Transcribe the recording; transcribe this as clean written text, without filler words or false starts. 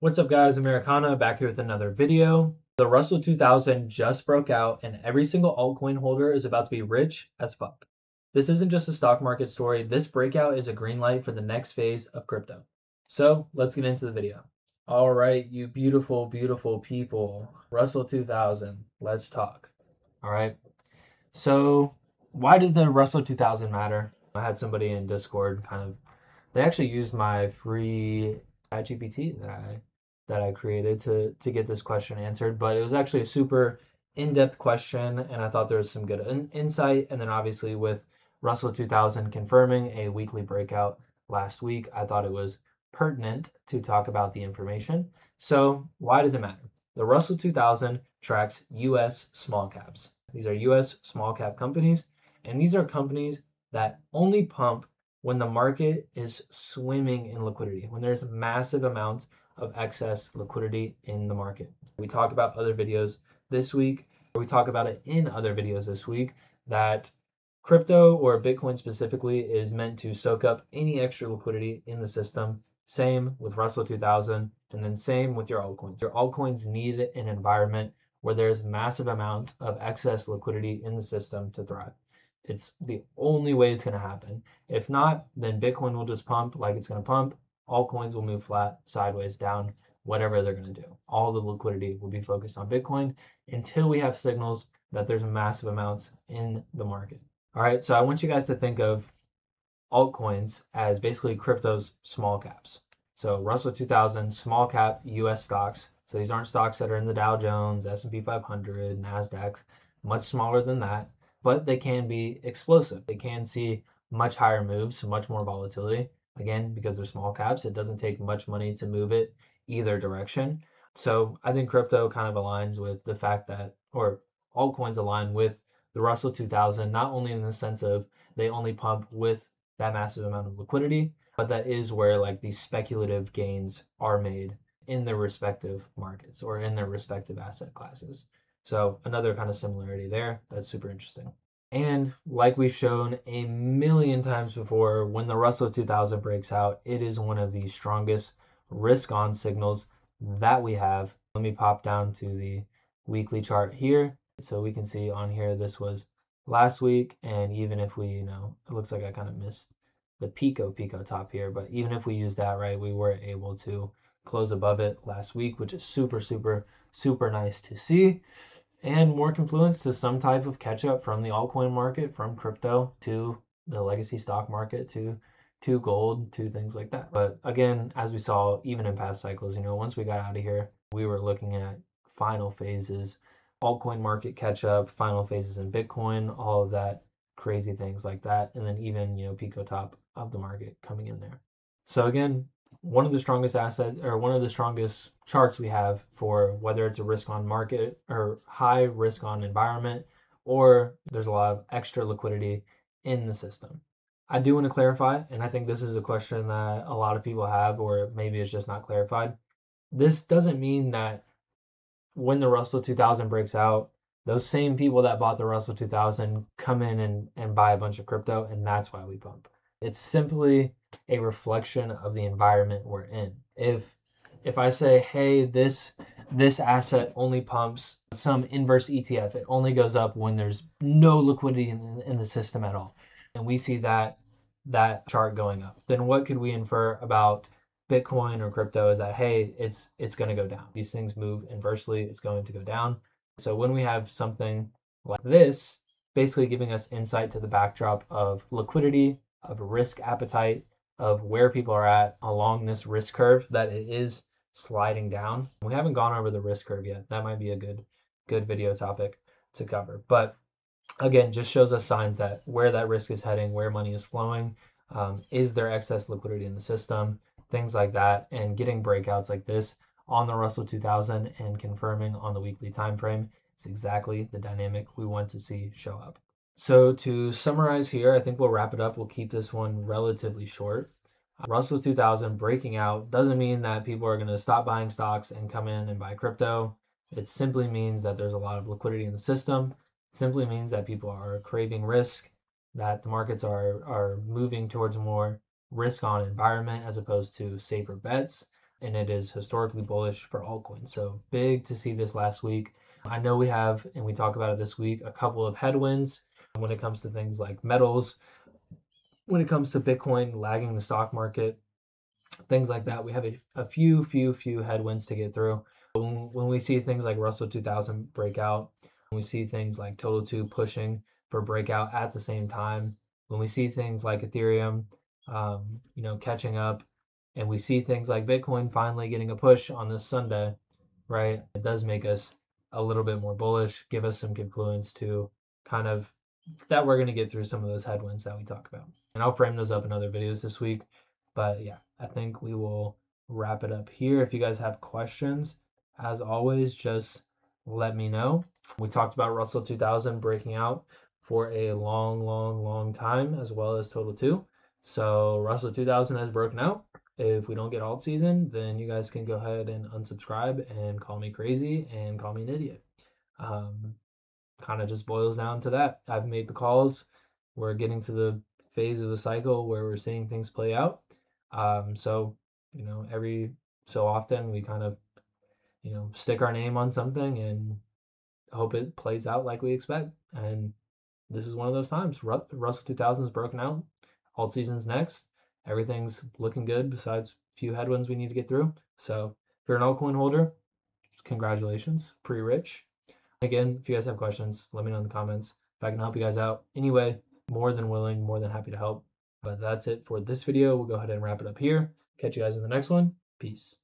What's up guys, Americana back here with another video. The Russell 2000 just broke out and every single altcoin holder is about to be rich as fuck. This isn't just a stock market story, this breakout is a green light for the next phase of crypto. So let's get into the video. All right, you beautiful, beautiful people. Russell 2000, let's talk. All right, so why does the Russell 2000 matter? I had somebody in Discord they actually used my free ChatGPT that I created to get this question answered, but it was actually a super in-depth question, and I thought there was some good insight. And then obviously with Russell 2000 confirming a weekly breakout last week, I thought it was pertinent to talk about the information. So why does it matter? The Russell 2000 tracks US small caps. These are US small cap companies, and these are companies that only pump when the market is swimming in liquidity, when there's massive amounts of excess liquidity in the market. We talk about other videos this week, or we talk about it in other videos this week, that crypto or Bitcoin specifically is meant to soak up any extra liquidity in the system. Same with Russell 2000, and then same with your altcoins. Your altcoins need an environment where there's massive amounts of excess liquidity in the system to thrive. It's the only way it's going to happen. If not, then Bitcoin will just pump like it's going to pump. Altcoins will move flat, sideways, down, whatever they're going to do. All the liquidity will be focused on Bitcoin until we have signals that there's massive amounts in the market. All right, so I want you guys to think of altcoins as basically crypto's small caps. So Russell 2000, small cap US stocks. So these aren't stocks that are in the Dow Jones, S&P 500, NASDAQ, much smaller than that, but they can be explosive. They can see much higher moves, much more volatility. Again, because they're small caps, it doesn't take much money to move it either direction. So I think crypto kind of aligns with the fact that, or altcoins align with the Russell 2000, not only in the sense of they only pump with that massive amount of liquidity, but that is where like these speculative gains are made in their respective markets or in their respective asset classes. So another kind of similarity there. That's super interesting. And like we've shown a million times before, when the Russell 2000 breaks out, it is one of the strongest risk on signals that we have. Let me pop down to the weekly chart here. So we can see on here, this was last week. And even if we, it looks like I kind of missed the Pico top here, but even if we use that, right, we were able to close above it last week, which is super, super, super nice to see. And more confluence to some type of catch up from the altcoin market, from crypto to the legacy stock market to gold, to things like that. But again, as we saw even in past cycles, once we got out of here, we were looking at final phases, altcoin market catch up, final phases in Bitcoin, all of that crazy things like that. And then even, Pico top of the market coming in there. So again, one of the strongest assets, or one of the strongest charts we have for whether it's a risk on market or high risk on environment, or there's a lot of extra liquidity in the system. I do want to clarify, and I think this is a question that a lot of people have, or maybe it's just not clarified. This doesn't mean that when the Russell 2000 breaks out, those same people that bought the Russell 2000 come in and buy a bunch of crypto, and that's why we pump. It's simply a reflection of the environment we're in. If I say, hey, this asset only pumps some inverse ETF, it only goes up when there's no liquidity in the system at all, and we see that chart going up, then what could we infer about Bitcoin or crypto is that, hey, it's going to go down. These things move inversely, it's going to go down. So when we have something like this, basically giving us insight to the backdrop of liquidity, of risk appetite, of where people are at along this risk curve, that it is sliding down. We haven't gone over the risk curve yet. That might be a good video topic to cover. But again, just shows us signs that where that risk is heading, where money is flowing, is there excess liquidity in the system, things like that, and getting breakouts like this on the Russell 2000 and confirming on the weekly time frame is exactly the dynamic we want to see show up. So to summarize here, I think we'll wrap it up. We'll keep this one relatively short. Russell 2000 breaking out doesn't mean that people are going to stop buying stocks and come in and buy crypto. It simply means that there's a lot of liquidity in the system. It simply means that people are craving risk, that the markets are moving towards more risk on environment as opposed to safer bets. and it is historically bullish for altcoins. So big to see this last week. I know we have, and we talk about it this week, a couple of headwinds when it comes to things like metals, when it comes to Bitcoin lagging the stock market, things like that. We have a few headwinds to get through. When we see things like Russell 2000 breakout, when we see things like Total 2 pushing for breakout at the same time, when we see things like Ethereum, catching up, and we see things like Bitcoin finally getting a push on this Sunday, right? It does make us a little bit more bullish, give us some confluence to kind of that we're going to get through some of those headwinds that we talk about. And I'll frame those up in other videos this week. But yeah, I think we will wrap it up here. If you guys have questions, as always, just let me know. We talked about Russell 2000 breaking out for a long time, as well as Total 2. So Russell 2000 has broken out. If we don't get Altseason, then you guys can go ahead and unsubscribe and call me crazy and call me an idiot. Kind of just boils down to that. I've made the calls. We're getting to the phase of the cycle where we're seeing things play out. So, every so often we kind of, stick our name on something and hope it plays out like we expect. And this is one of those times. Russell 2000 is broken out. Altseason's next. Everything's looking good besides a few headwinds we need to get through. So if you're an altcoin holder, congratulations, pretty rich. Again, if you guys have questions, let me know in the comments. If I can help you guys out anyway, more than willing, more than happy to help. But that's it for this video. We'll go ahead and wrap it up here. Catch you guys in the next one. Peace.